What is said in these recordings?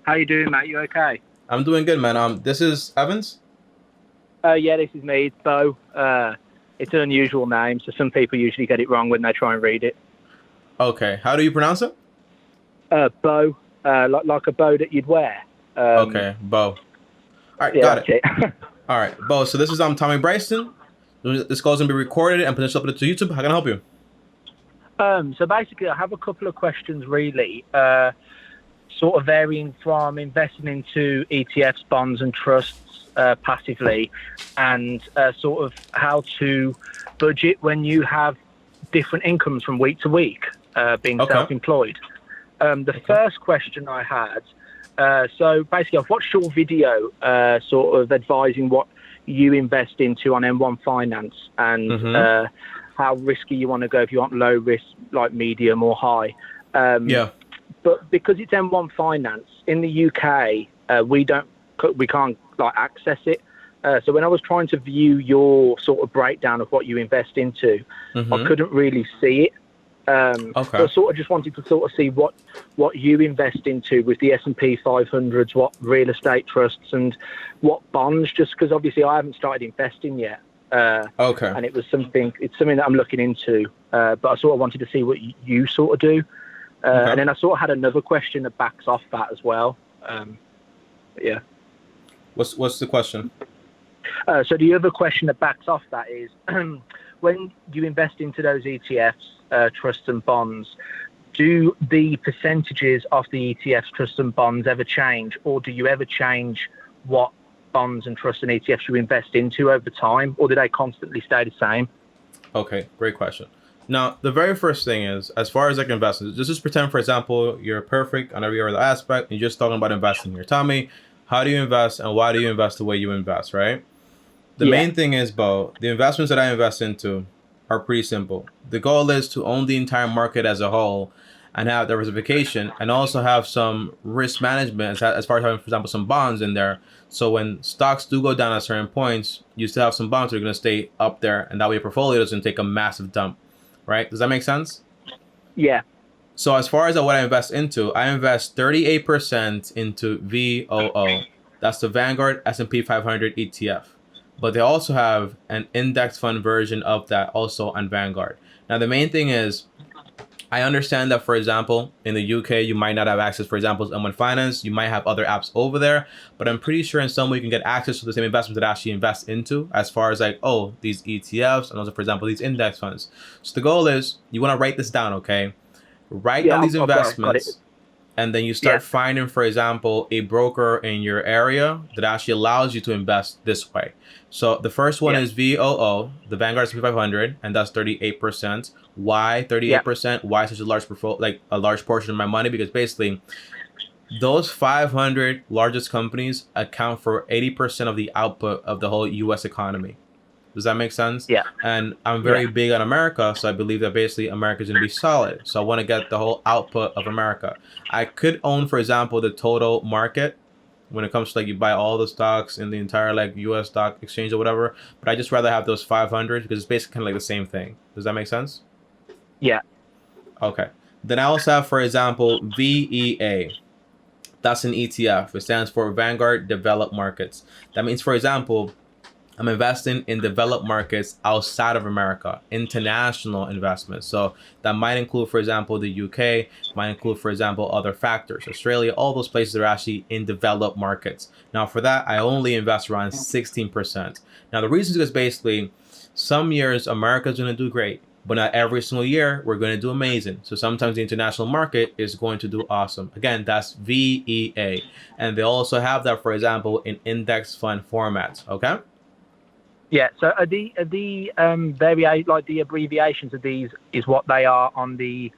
How you doing, mate? You okay? I'm doing good, man. This is Evans. Yeah, this is me. It's Bo. It's an unusual name, so some people usually get it wrong when they try and read it. Okay, how do you pronounce it? Bo, like a bow that you'd wear. Okay, Bo. All right, Yeah, got that's it. it. All right, Bo. So this is Tommy Bryson. This call's gonna be recorded and potentially uploaded to YouTube. How can I help you? So basically, I have a couple of questions, really, sort of varying from investing into ETFs, bonds, and trusts passively, and sort of how to budget when you have different incomes from week to week, being Okay. self-employed. The first question I had, so basically I've watched your video sort of advising what you invest into on M1 Finance and Mm-hmm. how risky you want to go, if you want low risk, like medium or high. Yeah. But because it's M1 Finance, in the UK, we can't like access it. So when I was trying to view your sort of breakdown of what you invest into, I Mm-hmm. couldn't really see it. So I Okay. sort of just wanted to sort of see what you invest into with the S&P 500s, what real estate trusts, and what bonds. Just because obviously I haven't started investing yet, Okay. and it's something that I'm looking into. But I sort of wanted to see what you sort of do, Okay. and then I sort of had another question that backs off that as well. Yeah. What's the question? So the other question that backs off that is when you invest into those ETFs, trusts and bonds, do the percentages of the ETFs, trusts and bonds ever change, or do you ever change what bonds and trusts and ETFs you invest into over time, or do they constantly stay the same? Okay, great question. Now, the very first thing is, as far as like investing, just pretend, for example, you're perfect on every other aspect, and you're just talking about investing here. Tell me, how do you invest, and why do you invest the way you invest, right? The Yeah, main thing is, Bo, the investments that I invest into are pretty simple. The goal is to own the entire market as a whole and have diversification and also have some risk management as far as having, for example, some bonds in there. So when stocks do go down at certain points, you still have some bonds that are going to stay up there, and that way your portfolio doesn't take a massive dump, right? Does that make sense? yeah, So as far as what I invest 38% into VOO. That's the Vanguard S&P 500 ETF. But they also have an index fund version of that also on Vanguard. Now the main thing is, I understand that, for example, in the UK, you might not have access, for example, to M1 Finance. You might have other apps over there, but I'm pretty sure in some way you can get access to the same investments that I actually invest into, as far as like, oh, these ETFs and also, for example, these index funds. So the goal is you want to write this down, okay? Write yeah. down these I've got it. investments, and then you Yeah, start finding, for example, a broker in your area that actually allows you to invest this way. So the first one yeah, is VOO, the Vanguard S&P 500, and that's 38%. Why yeah, 38%? Why such a large like a large portion of my money? Because basically, those 500 largest companies account for 80% of the output of the whole U.S. economy. Does that make sense? yeah, And I'm yeah, very big on America, so I believe that basically America is going to be solid. So I want to get the whole output of America. I could own, for example, the total market when it comes to like you buy all the stocks in the entire like U.S. stock exchange or whatever, but I just rather have those 500 because it's basically kind of like the same thing. Does that make sense? yeah, Okay. Then I also have, for example, VEA. That's an ETF. It stands for Vanguard Developed Markets. That means, for example, I'm investing in developed markets outside of America, international investments. So that might include, for example, the UK, might include, for example, other factors, Australia, all those places are actually in developed markets. Now, for that, I only invest around 16%. Now, the reason is basically some years America's going to do great, but not every single year we're going to do amazing. So sometimes the international market is going to do awesome. Again, that's VEA. And they also have that, for example, in index fund formats. Okay. yeah. So are the like the abbreviations of these is what they are on the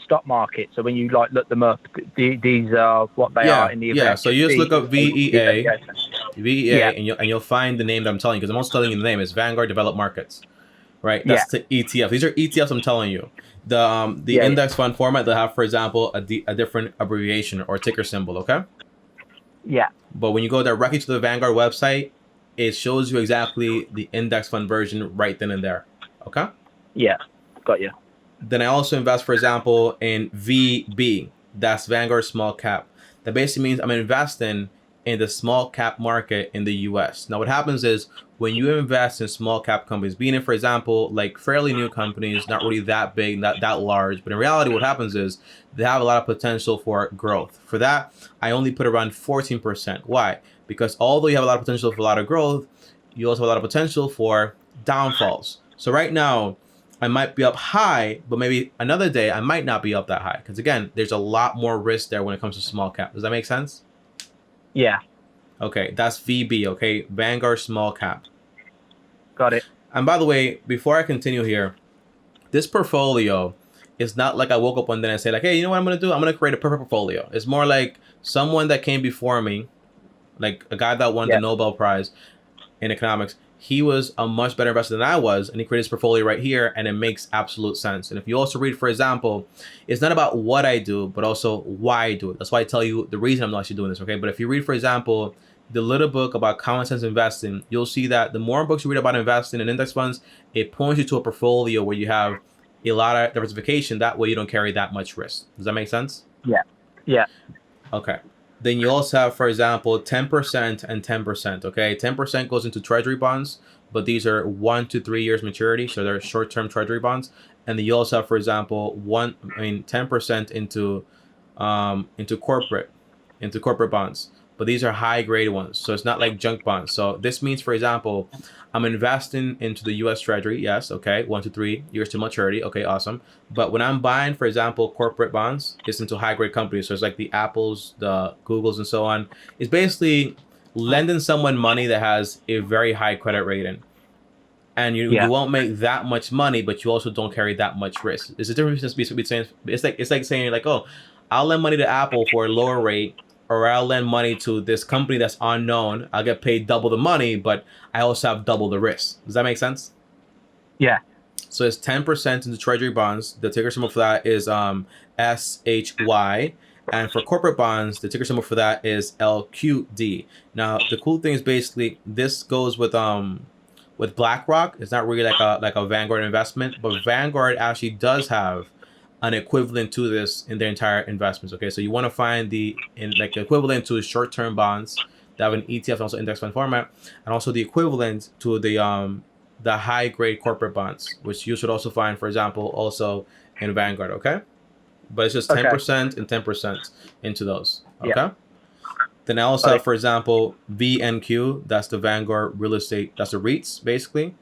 stock market. So when you like look them up, these are what they are Yeah, in the yeah. So you just look up VEA, abbreviation. Yeah, and you'll find the name that I'm telling you because I'm also telling you the name. It's Vanguard Developed Markets, right? yeah, That's the ETF. These are ETFs. I'm telling you. The yeah, index fund format, they'll have, for example, a different abbreviation or ticker symbol. Okay, yeah, but when you go directly to the Vanguard website, it shows you exactly the index fund version right then and there. Okay. yeah. Got you. Then I also invest, for example, in VB. That's Vanguard Small Cap. That basically means I'm investing in the small cap market in the US. Now, what happens is when you invest in small cap companies, being in, for example, like fairly new companies, not really that big, not that large, but in reality, what happens is they have a lot of potential for growth. For that, I only put around 14%. Why? Because although you have a lot of potential for a lot of growth, you also have a lot of potential for downfalls. So right now, I might be up high, but maybe another day I might not be up that high. Because again, there's a lot more risk there when it comes to small cap. Does that make sense? Yeah. Okay, that's VB, okay? Vanguard Small Cap. Got it. And by the way, before I continue here, this portfolio is not like I woke up one day and said, like, hey, you know what I'm going to do? I'm going to create a perfect portfolio. It's more like someone that came before me, like a guy that won the Nobel Prize in economics. He was a much better investor than I was, and he created his portfolio right here, and it makes absolute sense. And if you also read, for example, it's not about what I do, but also why I do it. That's why I tell you the reason I'm actually doing this, okay? But if you read, for example, the little book about common sense investing, you'll see that the more books you read about investing in index funds, it points you to a portfolio where you have a lot of diversification. That way you don't carry that much risk. Does that make sense? Yeah. Yeah. Okay. Then you also have, for example, 10% and 10%, okay? 10% goes into treasury bonds, but these are 1 to 3 years maturity, so they're short-term treasury bonds. And then you also have, for example, 10% into corporate bonds. But these are high-grade ones, so it's not like junk bonds. So this means, for example, I'm investing into the U.S. Treasury, yes, okay, 1 to 3 years to maturity, okay, awesome. But when I'm buying, for example, corporate bonds, it's into high-grade companies. So it's like the Apples, the Googles, and so on. It's basically lending someone money that has a very high credit rating. And you won't make that much money, but you also don't carry that much risk. There's a difference between saying, it's like saying, like, oh, I'll lend money to Apple for a lower rate, or I'll lend money to this company that's unknown. I'll get paid double the money, but I also have double the risk. Does that make sense? Yeah. So it's 10% into treasury bonds. The ticker symbol for that is SHY. And for corporate bonds, the ticker symbol for that is LQD. Now, the cool thing is basically this goes with BlackRock. It's not really like a Vanguard investment, but Vanguard actually does have an equivalent to this in their entire investments. Okay, so you want to find the equivalent to short-term bonds that have an ETF and also index fund format, and also the equivalent to the high-grade corporate bonds, which you should also find, for example, also in Vanguard. Okay, but it's just 10% and 10% into those. Okay. Yeah. Then I also have, for example, VNQ. That's the Vanguard Real Estate. That's the REITs basically,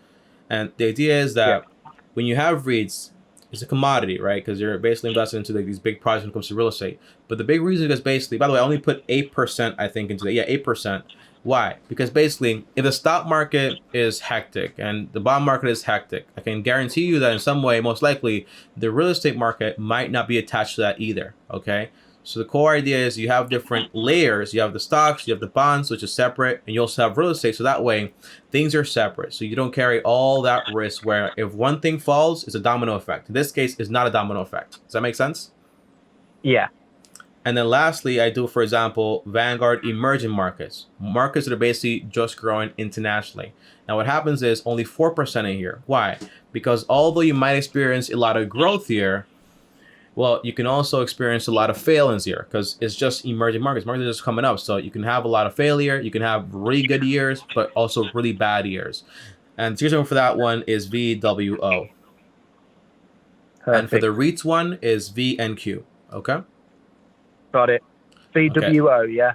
and the idea is that when you have REITs, it's a commodity, right? Because you're basically investing into these big projects when it comes to real estate. But the big reason is basically, by the way, I only put 8%, I think, into that. Yeah, 8%. Why? Because basically, if the stock market is hectic and the bond market is hectic, I can guarantee you that in some way, most likely, the real estate market might not be attached to that either, okay? So the core idea is you have different layers. You have the stocks, you have the bonds, which is separate, and you also have real estate. So that way, things are separate. So you don't carry all that risk where if one thing falls, it's a domino effect. In this case, it's not a domino effect. Does that make sense? Yeah. And then lastly, I do, for example, Vanguard Emerging Markets. Markets that are basically just growing internationally. Now, what happens is only 4% in here. Why? Because although you might experience a lot of growth here, well, you can also experience a lot of failings here because it's just emerging markets. Markets are just coming up. So you can have a lot of failure. You can have really good years, but also really bad years. And the reason for that one is VWO. Perfect. And for the REITs one is VNQ. Okay? Got it. VWO, okay. Yeah.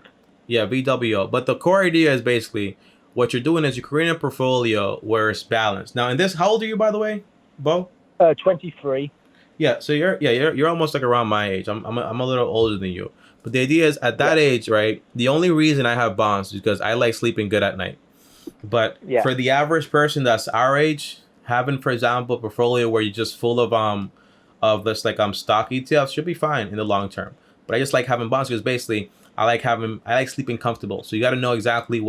Yeah, VWO. But the core idea is basically what you're doing is you're creating a portfolio where it's balanced. Now, in this, how old are you, by the way, Bo? 23. Yeah, so you're almost like around my age. I'm a little older than you. But the idea is at that age, right? The only reason I have bonds is because I like sleeping good at night. But for the average person that's our age, having, for example, a portfolio where you're just full of this stock ETFs should be fine in the long term. But I just like having bonds because basically I like sleeping comfortable. So you got to know exactly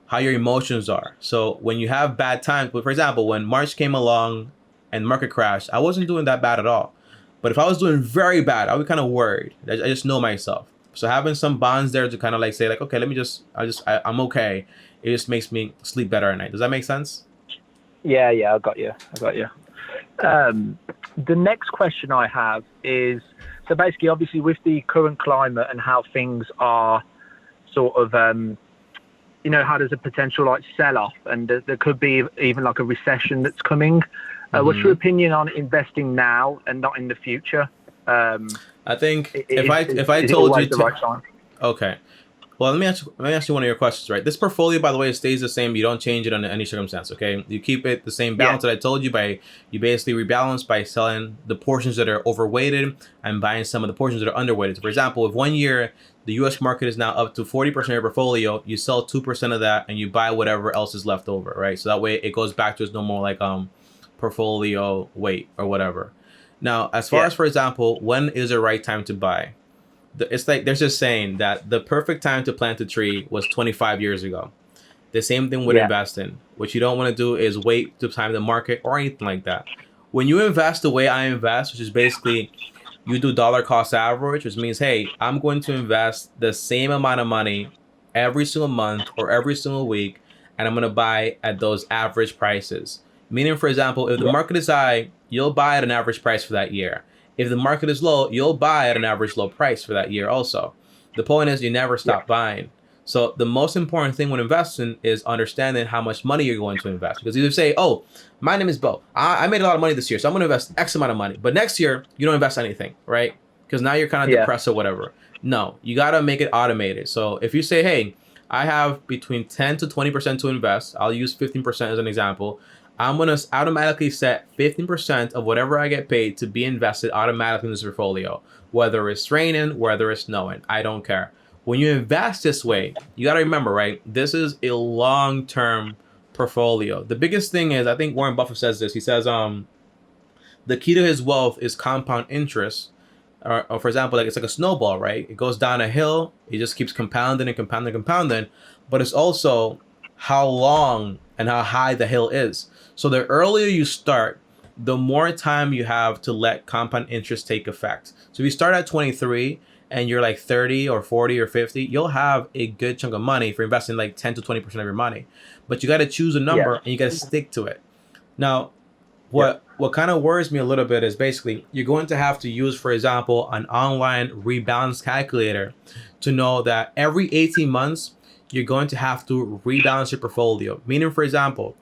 how your emotions are. So when you have bad times, but for example, when March came along and market crash, I wasn't doing that bad at all. But if I was doing very bad, I would kind of worried. I just know myself. So having some bonds there to kind of say okay, I'm okay. It just makes me sleep better at night. Does that make sense? Yeah, I got you. The next question I have is, So basically, obviously, with the current climate and how things are sort of, how there's a potential like sell-off, and there could be even like a recession that's coming. What's your opinion on investing now and not in the future? I think if I is it told always you the right time? okay. Well, let me ask you one of your questions, right? This portfolio, by the way, stays the same. You don't change it under any circumstance, okay? You keep it the same balance that I told you by, you basically rebalance by selling the portions that are overweighted and buying some of the portions that are underweighted. So for example, if 1 year the U.S. market is now up to 40% of your portfolio, you sell 2% of that and you buy whatever else is left over, right? So that way it goes back to its normal like portfolio weight or whatever. Now, as far as, for example, when is the right time to buy? It's like there's just saying that the perfect time to plant a tree was 25 years ago. The same thing with investing. What you don't want to do is wait to time the market or anything like that. When you invest the way I invest, which is basically you do dollar cost average, which means, hey, I'm going to invest the same amount of money every single month or every single week, and I'm going to buy at those average prices. Meaning, for example, if the market is high, you'll buy at an average price for that year. If the market is low, you'll buy at an average low price for that year also. The point is you never stop buying. So the most important thing when investing is understanding how much money you're going to invest. Because you say, oh, my name is Bo. I made a lot of money this year, so I'm going to invest X amount of money. But next year, you don't invest anything, right? Because now you're kind of depressed or whatever. No, you got to make it automated. So if you say, hey, I have between 10 to 20% to invest, I'll use 15% as an example. I'm going to automatically set 15% of whatever I get paid to be invested automatically in this portfolio. Whether it's raining, whether it's snowing, I don't care. When you invest this way, you got to remember, right? This is a long-term portfolio. The biggest thing is, I think Warren Buffett says this. He says, the key to his wealth is compound interest. Or for example, like it's like a snowball, right? It goes down a hill. It just keeps compounding and compounding and compounding. But it's also how long and how high the hill is. So the earlier you start, the more time you have to let compound interest take effect. So if you start at 23 and you're like 30 or 40 or 50, you'll have a good chunk of money for investing like 10 to 20% of your money. But you got to choose a number and you got to stick to it. Now, what kind of worries me a little bit is basically you're going to have to use, for example, an online rebalance calculator to know that every 18 months, you're going to have to rebalance your portfolio. Meaning, for example,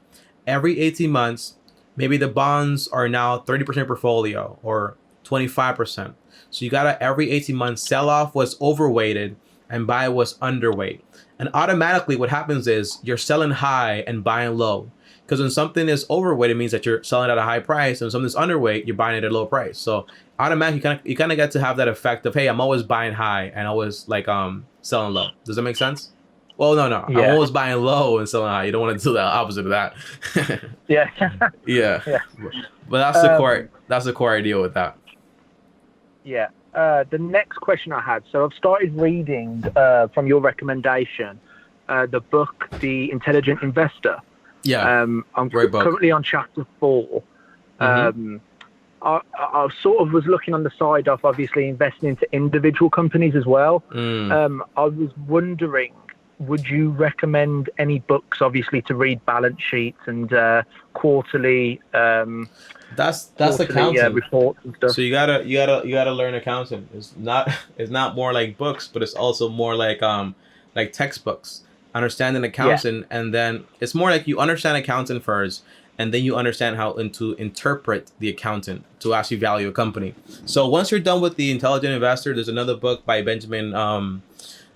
every 18 months, maybe the bonds are now 30% portfolio or 25%. So you got to every 18 months sell off what's overweighted and buy what's underweight. And automatically what happens is you're selling high and buying low. Because when something is overweight, it means that you're selling at a high price. And when something's underweight, you're buying it at a low price. So automatically you kind of get to have that effect of, hey, I'm always buying high and always like selling low. Does that make sense? Well, no. I'm always buying low and selling high. You don't want to do the opposite of that. yeah. But that's the core idea with that. Yeah. The next question I had. So I've started reading from your recommendation the book, The Intelligent Investor. Yeah. I'm Great book. currently on chapter 4. I sort of was looking on the side of obviously investing into individual companies as well. I was wondering, would you recommend any books, obviously, to read balance sheets and quarterly? That's accounting reports and stuff. So you gotta learn accounting. It's not more like books, but it's also more like textbooks. Understanding accounting, and then it's more like you understand accounting first, and then you understand how to interpret the accountant to actually value a company. So once you're done with The Intelligent Investor, there's another book by Benjamin Graham,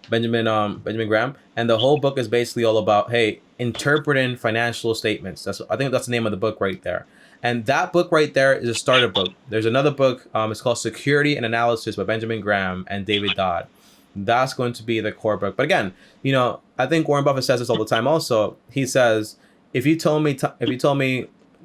and the whole book is basically all about, hey, interpreting financial statements. I think that's the name of the book right there. And that book right there is a starter book. There's another book, it's called Security and Analysis by Benjamin Graham and David Dodd. That's going to be the core book. But again, I think Warren Buffett says this all the time also. He says, if you told me,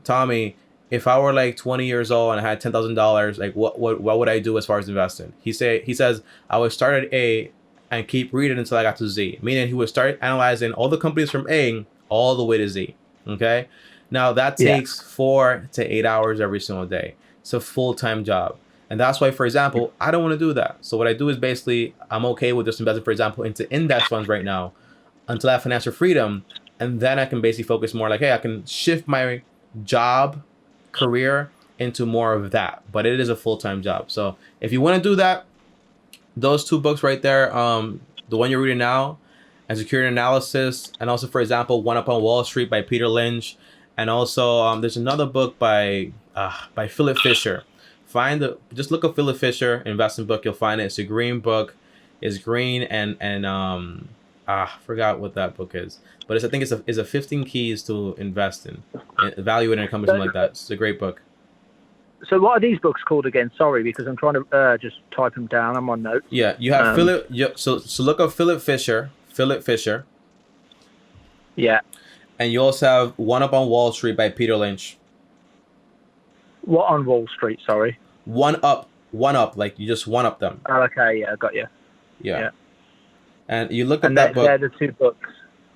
Tommy, if I were like 20 years old and I had $10,000, like what would I do as far as investing? He says, I would start at A and keep reading until I got to Z. Meaning he would start analyzing all the companies from A all the way to Z. Okay? Now that takes 4 to 8 hours every single day. It's a full-time job. And that's why, for example, I don't want to do that. So what I do is basically, I'm okay with just investing, for example, into index funds right now until I have financial freedom. And then I can basically focus more like, hey, I can shift my job, career into more of that, but it is a full-time job. So if you want to do that, those two books right there, the one you're reading now, and Security Analysis, and also, for example, One Up on Wall Street by Peter Lynch, and also there's another book by Philip Fisher. Just look up Philip Fisher investment book. You'll find it. It's a green book. It's green and forgot what that book is, but I think it's a 15 keys to invest in, evaluating a company, something like that. It's a great book. So what are these books called again? Sorry, because I'm trying to just type them down on my notes. Yeah, you have Philip. So look up Philip Fisher. Yeah. And you also have One Up on Wall Street by Peter Lynch. What on Wall Street? Sorry. One up, like you just one up them. Oh, okay. Yeah, I got you. Yeah. And you look at that book. They're the two books.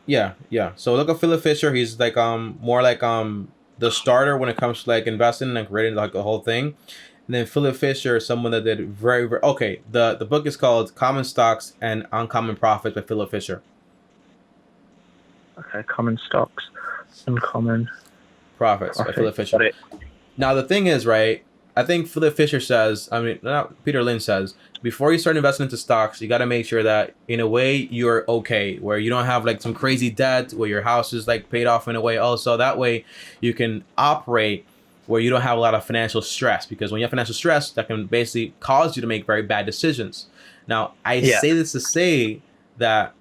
Yeah. So look up Philip Fisher. He's like more like the starter when it comes to like investing, like reading like the whole thing. And then Philip Fisher is someone that did very, very okay. The book is called Common Stocks and Uncommon Profits by Philip Fisher. Okay, Common Stocks, Uncommon Profits by Philip Fisher. Now the thing is, right? I think Philip Fisher says, Peter Lynch says, before you start investing into stocks, you got to make sure that in a way you're okay, where you don't have like some crazy debt, where your house is like paid off in a way. Also, that way you can operate where you don't have a lot of financial stress, because when you have financial stress, that can basically cause you to make very bad decisions. Now, I say this to say that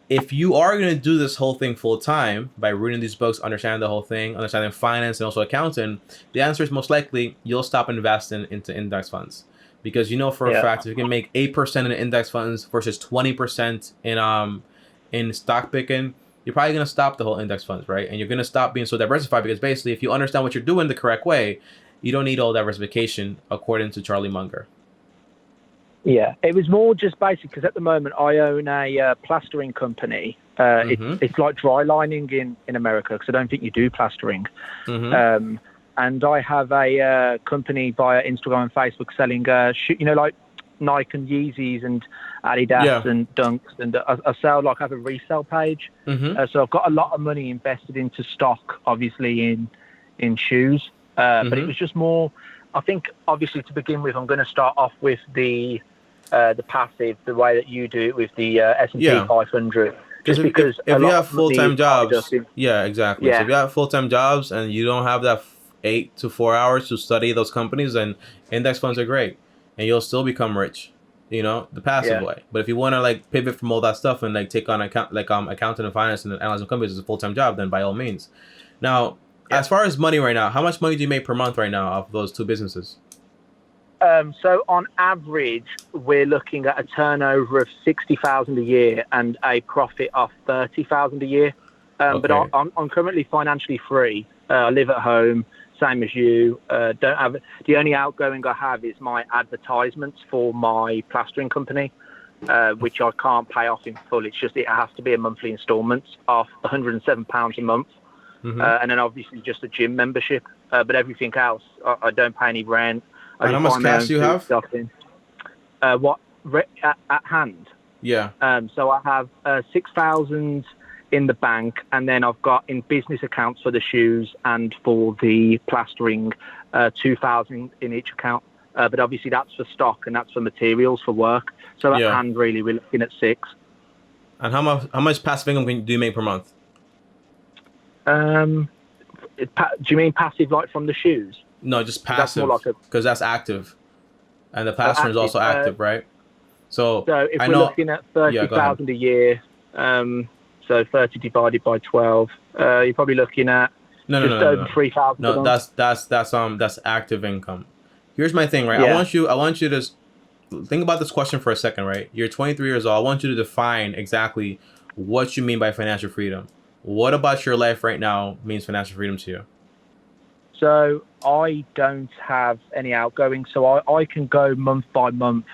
if you are going to do this whole thing full time by reading these books, understanding the whole thing, understanding finance and also accounting, the answer is most likely you'll stop investing into index funds, because you know for a fact if you can make 8% in index funds versus 20% in stock picking, you're probably going to stop the whole index funds, right? And you're going to stop being so diversified, because basically if you understand what you're doing the correct way, you don't need all diversification, according to Charlie Munger. Yeah, it was more just basic because at the moment I own a plastering company. It's like dry lining in America, because I don't think you do plastering. And I have a company via Instagram and Facebook selling, like Nike and Yeezys and Adidas and Dunks. And I sell, like, I have a resale page. So I've got a lot of money invested into stock, obviously, in shoes. But it was just more, I think, obviously, to begin with, I'm going to start off with the passive, the way that you do it with the S&P 500. Just because if you have full-time jobs, exactly. Yeah. So if you have full-time jobs and you don't have that 8 to 4 hours to study those companies, then index funds are great, and you'll still become rich, the passive way. But if you want to like pivot from all that stuff and like take on accounting and finance and analyzing companies as a full-time job, then by all means. Now, as far as money right now, how much money do you make per month right now off those two businesses? So on average, we're looking at a turnover of 60,000 a year and a profit of 30,000 a year. But I'm currently financially free. I live at home, same as you. The only outgoing I have is my advertisements for my plastering company, which I can't pay off in full. It's just it has to be a monthly instalments of £107 a month, and then obviously just a gym membership. But everything else, I don't pay any rent. And how much cash do you have? At hand? Yeah. So I have 6,000 in the bank, and then I've got in business accounts for the shoes and for the plastering, 2,000 in each account. But obviously that's for stock and that's for materials for work. So at hand, really, we're looking at 6. And how much passive income do you make per month? Do you mean passive like from the shoes? No, just passive, because that's active, and the plastering is also active, right? So if we're looking at 30,000 a year, so 30 divided by 12, you're probably looking at over 3,000. No, that's active income. Here's my thing, right? I want you to think about this question for a second, right? You're 23 years old. I want you to define exactly what you mean by financial freedom. What about your life right now means financial freedom to you? So I don't have any outgoing, so I can go month by month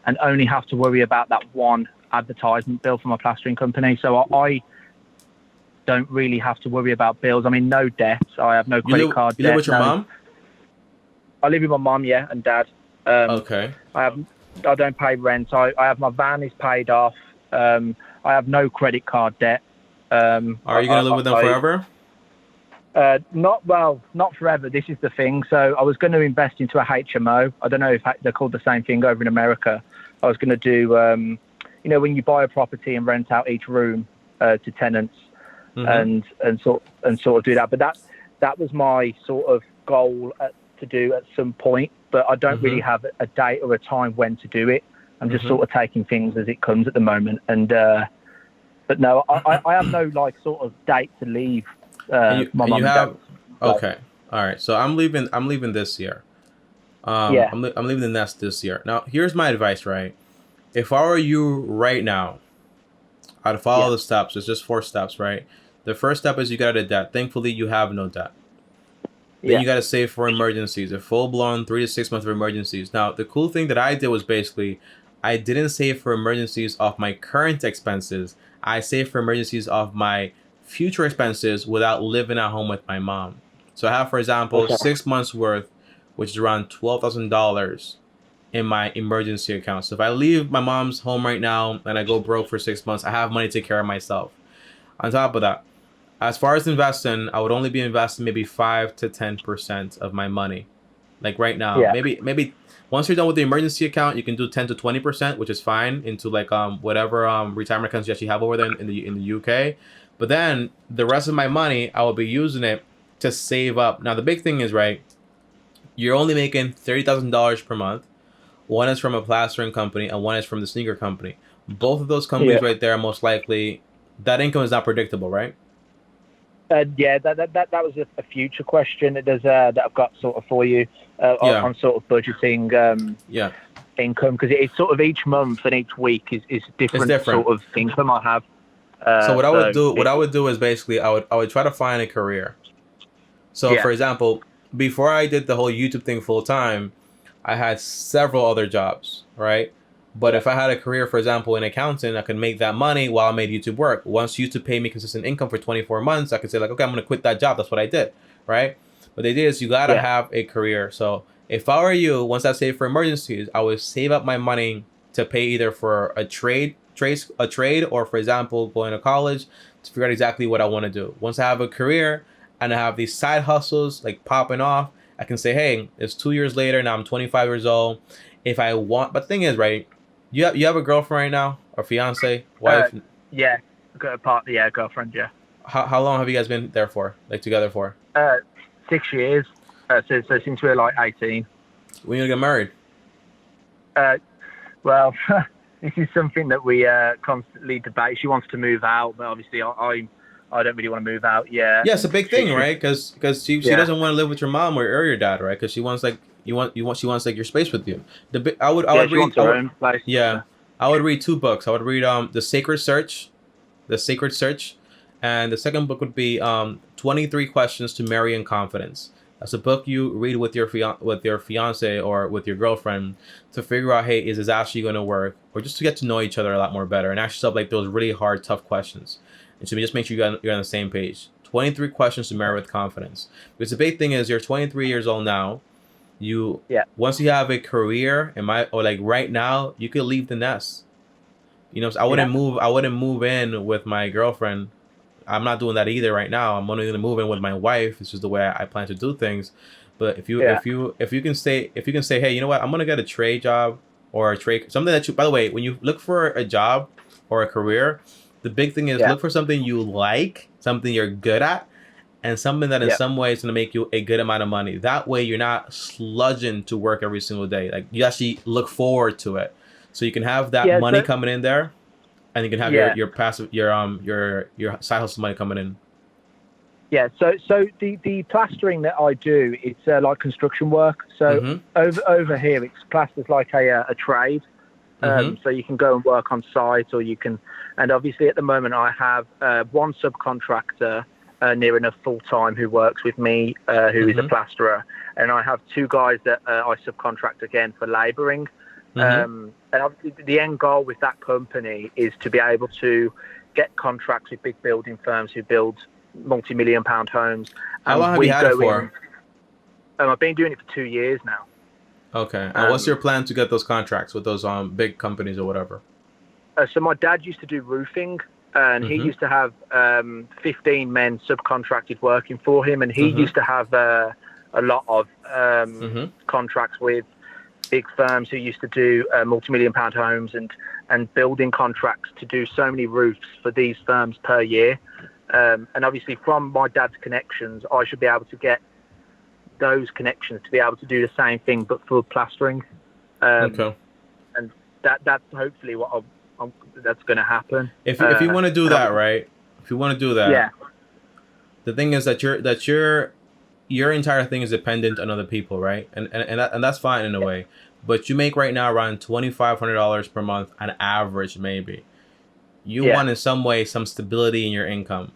and only have to worry about that one advertisement bill for my plastering company. So I don't really have to worry about bills. I mean, no debts. I have no credit card debt. You live with your mom? I live with my mom, and dad. Okay. I don't pay rent. I have my van is paid off. I have no credit card debt. Are you going to live with them forever? Not forever. This is the thing. So I was going to invest into a HMO. I don't know if they're called the same thing over in America. I was going to do, when you buy a property and rent out each room to tenants, and sort of do that. But that was my sort of goal to do at some point. But I don't really have a date or a time when to do it. I'm just sort of taking things as it comes at the moment. And but no, I have no like sort of date to leave. My mum and dad. Okay, all right. So I'm leaving this year. I'm leaving the nest this year. Now, here's my advice, right? If I were you right now, I'd follow the steps. It's just 4 steps, right? The first step is you got a debt. Thankfully, you have no debt. Then you got to save for emergencies, a full-blown 3 to 6 months of emergencies. Now, the cool thing that I did was basically I didn't save for emergencies off my current expenses. I saved for emergencies off my future expenses without living at home with my mom. So I have, for example, 6 months worth, which is around $12,000 in my emergency account. So if I leave my mom's home right now and I go broke for 6 months, I have money to take care of myself. On top of that, as far as investing, I would only be investing maybe 5 to 10% of my money. Like right now, maybe once you're done with the emergency account, you can do 10 to 20%, which is fine, into like whatever retirement accounts you actually have over there in the UK. But then the rest of my money, I will be using it to save up. Now the big thing is, right, you're only making $30,000 per month. One is from a plastering company and one is from the sneaker company. Both of those companies right there, most likely, that income is not predictable, right? That was a future question that I've got sort of for you on sort of budgeting income, because it's sort of each month and each week is different sort of income I have. So what I would do is basically I would try to find a career. So for example, before I did the whole YouTube thing full time, I had several other jobs, right? But if I had a career, for example, in accounting, I could make that money while I made YouTube work. Once YouTube paid me consistent income for 24 months, I could say like, okay, I'm going to quit that job. That's what I did, right? But the idea is you got to have a career. So if I were you, once I save for emergencies, I would save up my money to pay either for a trade, or, for example, going to college to figure out exactly what I want to do. Once I have a career and I have these side hustles like popping off, I can say, hey, it's 2 years later. Now I'm 25 years old. If I want, but the thing is, right? You have a girlfriend right now, or fiance, wife? Got a partner, girlfriend, yeah. How long have you guys been there for, like together for? 6 years. So since we were like 18. When you gonna get married? Well, this is something that we constantly debate. She wants to move out, but obviously I don't really want to move out. Yeah, it's a big thing, right? Because she doesn't want to live with your mom or your dad, right? Because she wants like she wants like your space with you. I would read her own place. Yeah, I would read 2 books. I would read The Sacred Search, and the second book would be 23 Questions to Marry in Confidence. That's a book you read with your fiance or with your girlfriend to figure out, hey, is this actually going to work, or just to get to know each other a lot more better and ask yourself like those really hard, tough questions. And so just make sure you're on the same page. 23 questions to marry with confidence. Because the big thing is you're 23 years old now. Once you have a career, right now, you could leave the nest. I wouldn't move in with my girlfriend. I'm not doing that either right now. I'm only going to move in with my wife. This is the way I plan to do things. But if you can say, hey, you know what, I'm going to get a trade job or something that by the way, when you look for a job or a career, the big thing is look for something you like, something you're good at, and something that in some way is going to make you a good amount of money. That way you're not sludging to work every single day. Like you actually look forward to it. So you can have that money coming in there, and you can have your passive your side hustle money coming in. Yeah, so the plastering that I do, it's like construction work. So over here, it's classed as like a trade. So you can go and work on site, or you can, and obviously at the moment I have one subcontractor near enough full-time who works with me, who is a plasterer, and I have 2 guys that I subcontract again for labouring. And obviously the end goal with that company is to be able to get contracts with big building firms who build multi-million pound homes. How long have you had it for? I've been doing it for 2 years now. Okay. And what's your plan to get those contracts with those big companies or whatever? So my dad used to do roofing. and he Mm-hmm. used to have 15 men subcontracted working for him, and he Mm-hmm. used to have a lot of Mm-hmm. contracts with big firms who used to do multi-million-pound homes and building contracts to do so many roofs for these firms per year. And obviously, from my dad's connections, I should be able to get those connections to be able to do the same thing, but for plastering. Okay. And that's hopefully what that's going to happen. If you want to do And that, right? If you want to do that, yeah, the thing is that your entire thing is dependent on other people, right? And that's fine in a way. But you make right now around $2,500 per month on average, maybe. You yeah, want in some way some stability in your income.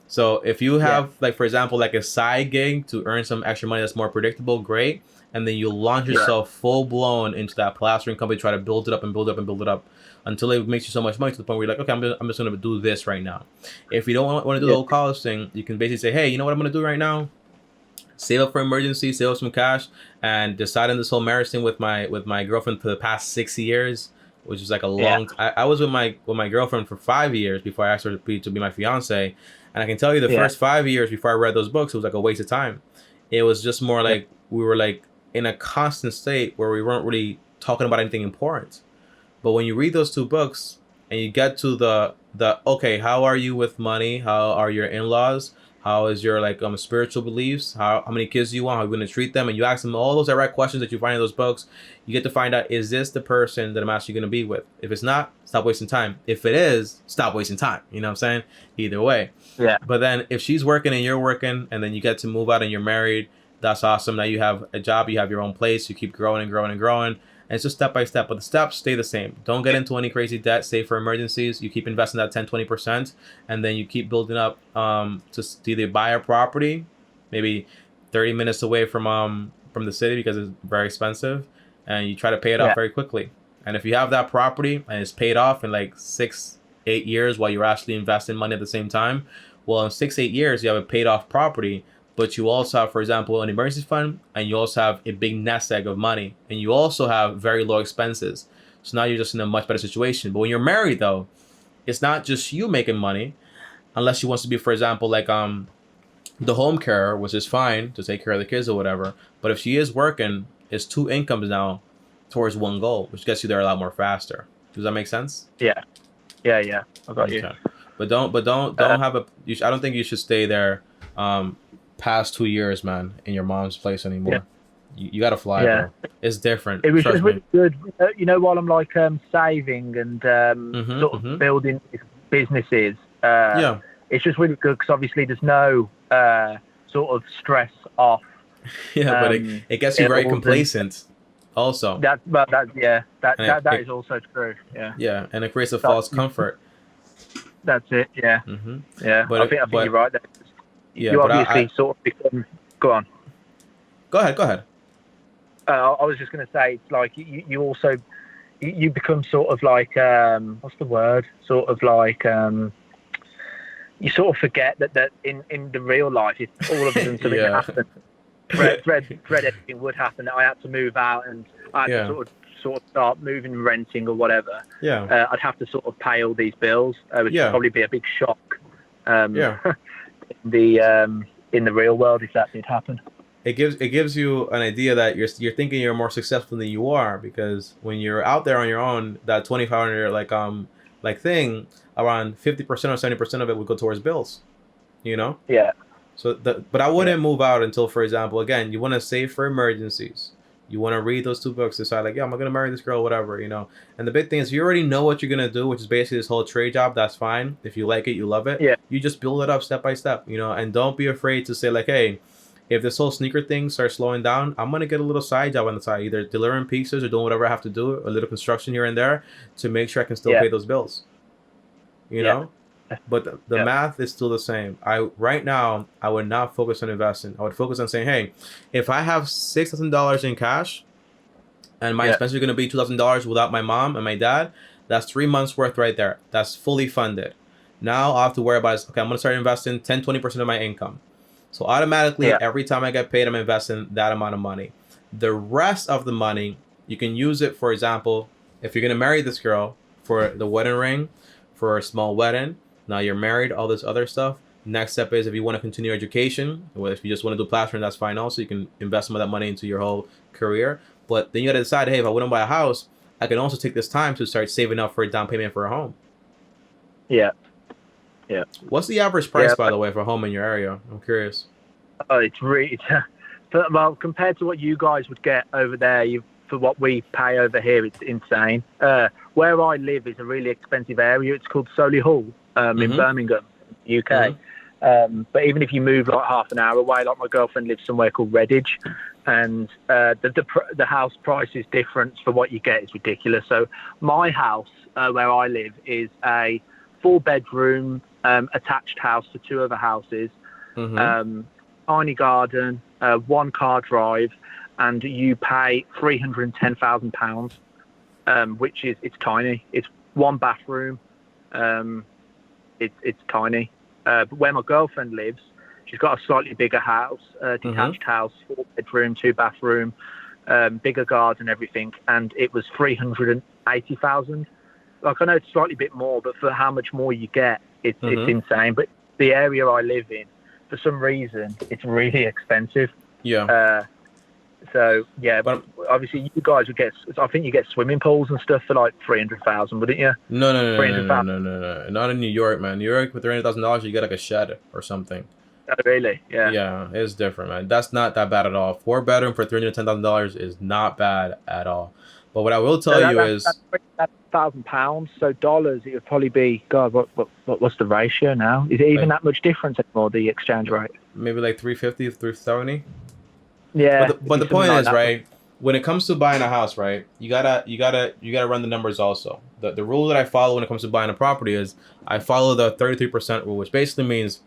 So if you yeah, have, like, for example, like a side gig to earn some extra money that's more predictable, great. And then you launch yeah, yourself full blown into that plastering company, try to build it up and build it up and build it up until it makes you so much money to the point where you're like, okay, I'm just going to do this right now. If you don't want to do the yeah, whole college thing, you can basically say, hey, you know what I'm going to do right now? Save up for emergency, save up some cash, and decide on this whole marriage thing with my girlfriend for the past 6 years, which is like a yeah, long. I was with my girlfriend for 5 years before I asked her to be my fiance, and I can tell you the yeah, first 5 years before I read those books, it was like a waste of time. It was just more yeah, like we were like in a constant state where we weren't really talking about anything important. But when you read those two books and you get to the okay, how are you with money? How are your in-laws? How is your like spiritual beliefs? How many kids do you want? How are you going to treat them? And you ask them all those direct questions that you find in those books. You get to find out, is this the person that I'm actually going to be with? If it's not, stop wasting time. If it is, stop wasting time. You know what I'm saying? Either way. yeah, But then if she's working and you're working, and then you get to move out and you're married, that's awesome. Now you have a job, you have your own place, you keep growing and growing and growing. And it's just step by step, but the steps stay the same. Don't get into any crazy debt, save for emergencies. You keep investing that 10-20%, and then you keep building up to either buy a property, maybe 30 minutes away from the city because it's very expensive, and you try to pay it off yeah, very quickly. And if you have that property and it's paid off in like 6-8 years while you're actually investing money at the same time, well, in 6-8 years, you have a paid off property, but you also have, for example, an emergency fund, and you also have a big nest egg of money, and you also have very low expenses. So now you're just in a much better situation. But when you're married, though, it's not just you making money, unless she wants to be, for example, like the home carer, which is fine to take care of the kids or whatever. But if she is working, it's two incomes now towards one goal, which gets you there a lot more faster. Does that make sense? yeah, yeah, yeah. I got you. Okay. But don't have a. I don't think you should stay there past 2 years, man, in your mom's place Yeah, anymore. You gotta fly, yeah. bro. It's different. It was Trust just me. really good, while I'm like saving and Mm-hmm. sort of Mm-hmm. building businesses. Yeah. It's just really good because obviously there's no sort of stress off Yeah, but it gets you very bills and complacent also. that. But that, yeah, And that is also true. Yeah, yeah, and it creates a that, false comfort. that's it. Yeah, Mm-hmm. yeah. I think But you're right there. yeah, You but obviously sort of become. Go on. go ahead. I was just going to say, it's like you also you become sort of like what's the word? Sort of like you sort of forget that in the real life, if all of a sudden something Yeah. happened, dread anything would happen. I had to move out and I had Yeah. to sort of start moving, renting or whatever. Yeah. I'd have to sort of pay all these bills, which Yeah. would probably be a big shock. Yeah. In the real world, if that did happen. It gives you an idea that you're thinking you're more successful than you are, because when you're out there on your own, that 2,500 like thing, around 50% or 70% of it would go towards bills, you know. Yeah. So but I wouldn't move out until, for example, again, you want to save for emergencies. You want to read those two books, decide like, yeah, I'm gonna marry this girl, whatever, you know. And the big thing is, you already know what you're gonna do, which is basically this whole trade job. That's fine. If you like it, you love it. Yeah. You just build it up step by step, you know. And don't be afraid to say like, hey, if this whole sneaker thing starts slowing down, I'm gonna get a little side job on the side, either delivering pizzas or doing whatever I have to do, a little construction here and there, to make sure I can still pay those bills. You know. But the math is still the same. Right now I would not focus on investing. I would focus on saying, hey, if I have $6,000 in cash, and my expenses are going to be $2,000 without my mom and my dad, that's 3 months worth right there. That's fully funded. Now all I have to worry about is, okay, I'm going to start investing 10-20% of my income. So automatically, every time I get paid, I'm investing that amount of money. The rest of the money, you can use it, for example, if you're going to marry this girl, for the wedding ring, for a small wedding, Now you're married, all this other stuff. Next step is if you want to continue education, or if you just want to do plastering, that's fine also. You can invest some of that money into your whole career. But then you got to decide, hey, if I wouldn't buy a house, I can also take this time to start saving up for a down payment for a home. Yeah. Yeah. What's the average price, by the way, for a home in your area? I'm curious. Oh, it's really, well, compared to what you guys would get over there, for what we pay over here, it's insane. Where I live is a really expensive area. It's called Solihull in Birmingham, UK. But even if you move like half an hour away, like my girlfriend lives somewhere called Redditch, and the house price is different for what you get. It's ridiculous. So my house where I live is a 4-bedroom attached house to 2 other houses, tiny garden, 1-car drive, and you pay £310,000, which is, it's tiny. It's 1 bathroom. It's tiny. But where my girlfriend lives, she's got a slightly bigger house, detached house, 4-bedroom, 2-bathroom, bigger garden, everything, and it was 380,000. Like, I know it's slightly bit more, but for how much more you get, it's insane. But the area I live in, for some reason, it's really expensive. Yeah. So yeah, but obviously you guys would get. I think you get swimming pools and stuff for like 300,000, wouldn't you? No, not in New York, man. New York with $300,000, you get like a shed or something. Oh, really? Yeah. Yeah, it's different, man. That's not that bad at all. 4-bedroom for $310,000 is not bad at all. But what I will tell you is that's £1,000. So dollars, it would probably be, God, what's the ratio now? Is it even that much difference anymore? The exchange rate? Maybe like 350, 370. Yeah. But the point is, right, when it comes to buying a house, right, you gotta run the numbers also. The rule that I follow when it comes to buying a property is I follow the 33% rule, which basically means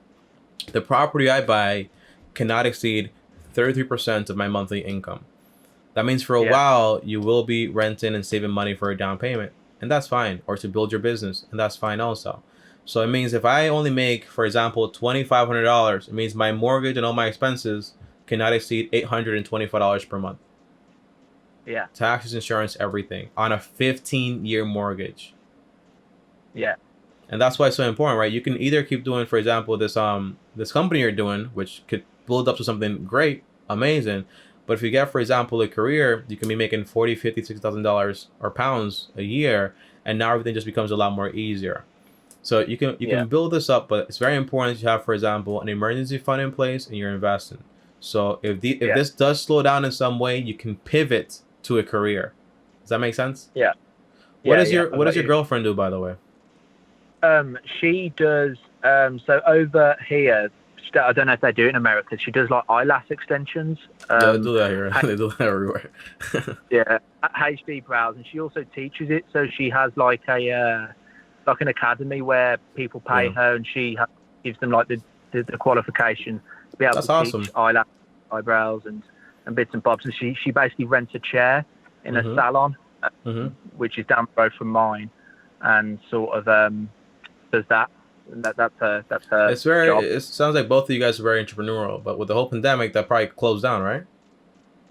the property I buy cannot exceed 33% of my monthly income. That means for a while you will be renting and saving money for a down payment, and that's fine, or to build your business, and that's fine also. So it means if I only make, for example, $2,500, it means my mortgage and all my expenses cannot exceed $825 per month. Yeah. Taxes, insurance, everything on a 15-year mortgage. Yeah. And that's why it's so important, right? You can either keep doing, for example, this company you're doing, which could build up to something great, amazing. But if you get, for example, a career, you can be making $40,000, $50,000, $60,000 or pounds a year, and now everything just becomes a lot more easier. So you can build this up, but it's very important to have, for example, an emergency fund in place and you're investing. So if this does slow down in some way, you can pivot to a career. Does that make sense? Yeah. What does your girlfriend do, by the way? She does. So over here, I don't know if they do it in America. She does like eyelash extensions. Yeah, they do that here. They do that everywhere. Yeah, at HD Brows, and she also teaches it. So she has like an academy where people pay her, and she gives them like the qualification to be able to teach eyelash, eyebrows, and bits and bobs. And she basically rents a chair in a salon, which is down the road from mine, and sort of does that. That's her It's very job. It sounds like both of you guys are very entrepreneurial, but with the whole pandemic, that probably closed down, right?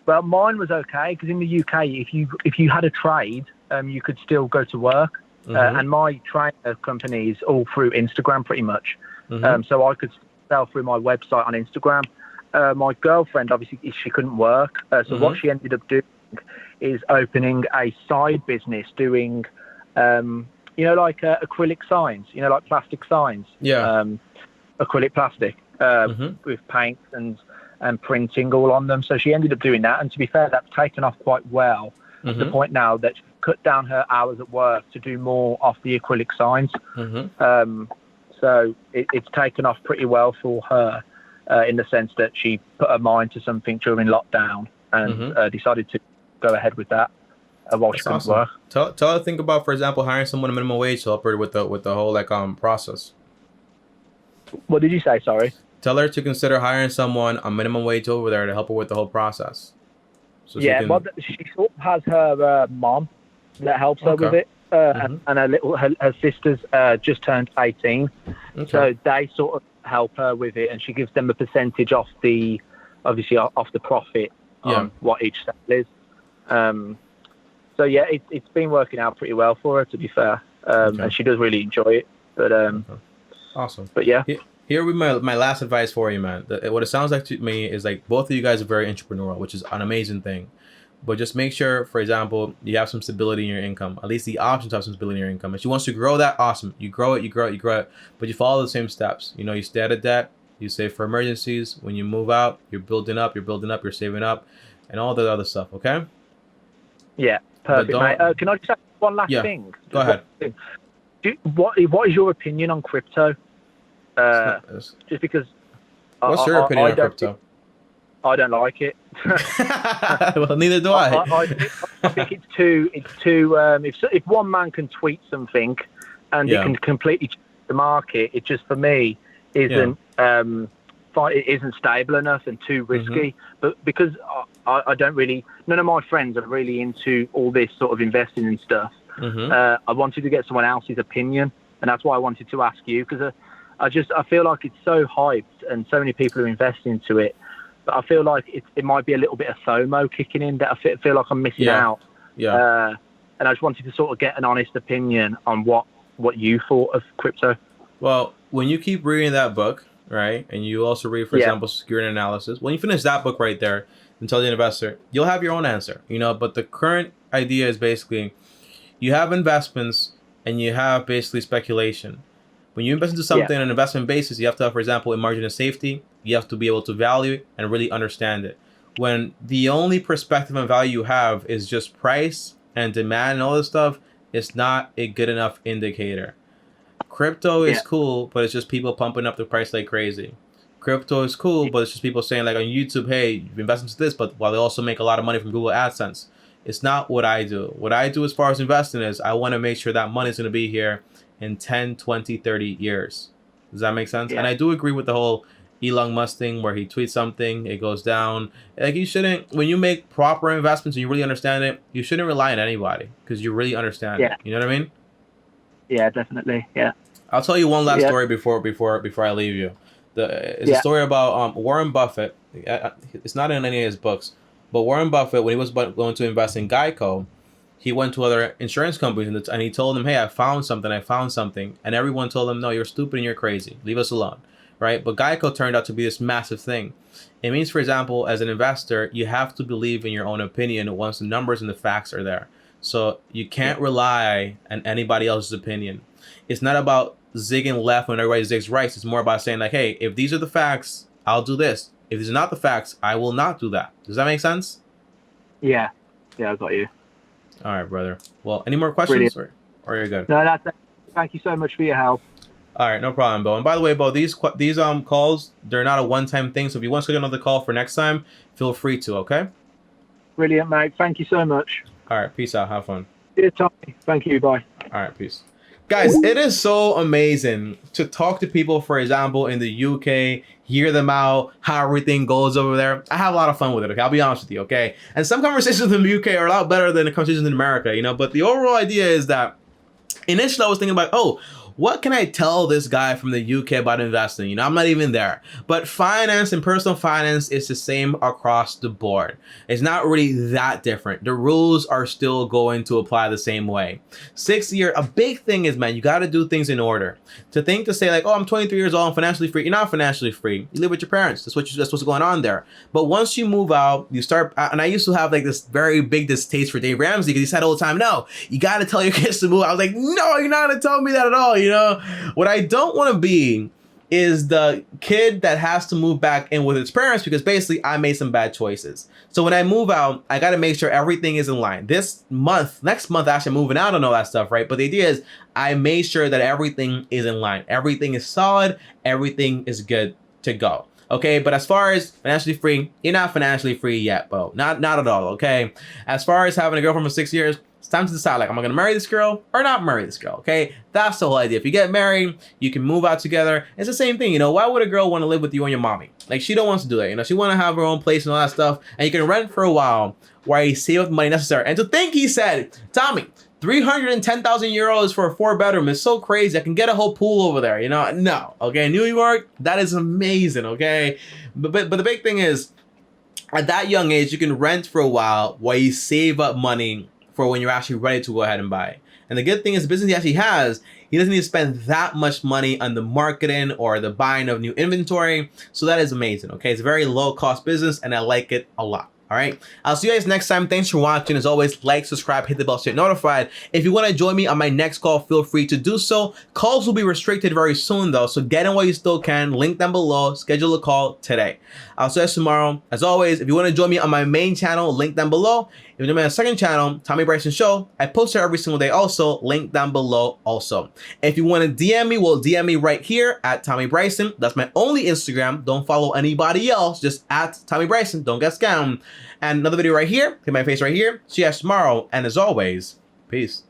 Well, mine was okay because in the UK, if you had a trade, you could still go to work. And my trainer company is all through Instagram, pretty much. So I could sell through my website on Instagram. My girlfriend, obviously, she couldn't work. So what she ended up doing is opening a side business doing, like acrylic signs, like plastic signs. Yeah. Acrylic plastic with paint and printing all on them. So she ended up doing that. And to be fair, that's taken off quite well to the point now that she cut down her hours at work to do more off the acrylic signs. So it's taken off pretty well for her in the sense that she put her mind to something during lockdown and decided to go ahead with that while she couldn't work. Tell her to think about, for example, hiring someone a minimum wage to help her with the whole process. What did you say? Sorry. Tell her to consider hiring someone a minimum wage over there to help her with the whole process. So she sort of has her mom that helps her with it, and her sisters just turned 18, so they sort of help her with it, and she gives them a percentage off the profit on what each sale is. So yeah, it's been working out pretty well for her, to be fair, and she does really enjoy it. But Awesome. But yeah. Here would be my last advice for you, man. What it sounds like to me is like both of you guys are very entrepreneurial, which is an amazing thing. But just make sure, for example, you have some stability in your income. At least the options have some stability in your income. If you want to grow that, awesome. You grow it, you grow it, you grow it. But you follow the same steps. You know, you stay out of debt. You save for emergencies. When you move out, you're building up, you're saving up, and all that other stuff. Okay? Yeah, perfect, mate. Can I just ask one last thing? Go ahead. What is your opinion on crypto? Just because. What's your opinion on crypto? I don't like it. Well, neither do I. I think it's too. If one man can tweet something, and it can completely change the market, it just for me isn't. It isn't stable enough and too risky. But because I don't really, none of my friends are really into all this sort of investing and stuff. I wanted to get someone else's opinion, and that's why I wanted to ask you, because I feel like it's so hyped and so many people are investing into it. But I feel like it might be a little bit of FOMO kicking in, that I feel like I'm missing out. And I just wanted to sort of get an honest opinion on what you thought of crypto. Well, when you keep reading that book, right, and you also read, for example, Security Analysis, when you finish that book right there, Intelligent Investor, you'll have your own answer, you know. But the current idea is basically you have investments and you have basically speculation. When you invest into something on an investment basis, you have to have, for example, a margin of safety. You have to be able to value it and really understand it. When the only perspective and value you have is just price and demand and all this stuff, it's not a good enough indicator. Crypto is cool, but it's just people pumping up the price like crazy. Crypto is cool, but it's just people saying like on YouTube, hey, you've invested into this, but while they also make a lot of money from Google AdSense. It's not what I do. What I do as far as investing is I want to make sure that money is going to be here in 10, 20, 30 years. Does that make sense? And I do agree with the whole Elon Musk thing where he tweets something, it goes down. Like you shouldn't, when you make proper investments and you really understand it, you shouldn't rely on anybody because you really understand it. You know what I mean? Yeah, definitely. Yeah. I'll tell you one last story before I leave you. It's a story about Warren Buffett. It's not in any of his books, but Warren Buffett, when he was going to invest in Geico, he went to other insurance companies and he told them, hey, I found something. And everyone told him, no, you're stupid and you're crazy. Leave us alone. Right? But Geico turned out to be this massive thing. It means, for example, as an investor, you have to believe in your own opinion once the numbers and the facts are there. So you can't rely on anybody else's opinion. It's not about zigging left when everybody zigs right. It's more about saying like, hey, if these are the facts, I'll do this. If these are not the facts, I will not do that. Does that make sense? Yeah. Yeah, I got you. All right, brother. Well, any more questions or you're good? No, that's it. Thank you so much for your help. All right, no problem, Bo. And by the way, Bo, these calls, they're not a one-time thing. So if you want to get another call for next time, feel free to, okay? Brilliant, mate. Thank you so much. All right, peace out. Have fun. Yeah, Tommy. Thank you. Bye. All right, peace. Guys, it is so amazing to talk to people, for example, in the UK, hear them out, how everything goes over there. I have a lot of fun with it, okay? I'll be honest with you, okay? And some conversations in the UK are a lot better than the conversations in America, you know? But the overall idea is that initially I was thinking about, what can I tell this guy from the UK about investing? You know, I'm not even there. But finance and personal finance is the same across the board. It's not really that different. The rules are still going to apply the same way. 6 year, a big thing is, man, you got to do things in order. To say like, I'm 23 years old, I'm financially free. You're not financially free. You live with your parents. That's what's going on there. But once you move out, you start, and I used to have like this very big distaste for Dave Ramsey because he said all the time, no, you got to tell your kids to move. I was like, no, you're not going to tell me that at all. You know, what I don't want to be is the kid that has to move back in with its parents because basically I made some bad choices. So when I move out, I got to make sure everything is in line. Next month, actually moving out and all that stuff, right? But the idea is I made sure that everything is in line. Everything is solid. Everything is good to go. Okay, but as far as financially free, you're not financially free yet, Bo. Not at all, okay? As far as having a girlfriend for 6 years, it's time to decide, like, am I going to marry this girl or not marry this girl, okay? That's the whole idea. If you get married, you can move out together. It's the same thing, you know? Why would a girl want to live with you and your mommy? Like, she don't want to do that, you know? She want to have her own place and all that stuff, and you can rent for a while while you save up the money necessary. And to think, he said, Tommy, 310,000 euros for a 4-bedroom is so crazy. I can get a whole pool over there, you know? No, okay? New York, that is amazing, okay? But the big thing is, at that young age, you can rent for a while you save up money for when you're actually ready to go ahead and buy. And the good thing is the business he actually has, He doesn't need to spend that much money on the marketing or the buying of new inventory. So that is amazing. Okay, it's a very low cost business, and I like it a lot. All right, I'll see you guys next time. Thanks for watching. As always, like, subscribe, hit the bell to get notified. If you want to join me on my next call, feel free to do so. Calls will be restricted very soon though, so get in while you still can. Link down below. Schedule a call today. I'll see you guys tomorrow. As always, if you want to join me on my main channel, link down below. If you join me on my second channel, Tommy Bryson Show, I post there every single day also. Link down below also. If you want to DM me, well, DM me right here at Tommy Bryson. That's my only Instagram. Don't follow anybody else. Just at Tommy Bryson. Don't get scammed. And another video right here. Hit my face right here. See you guys tomorrow. And as always, peace.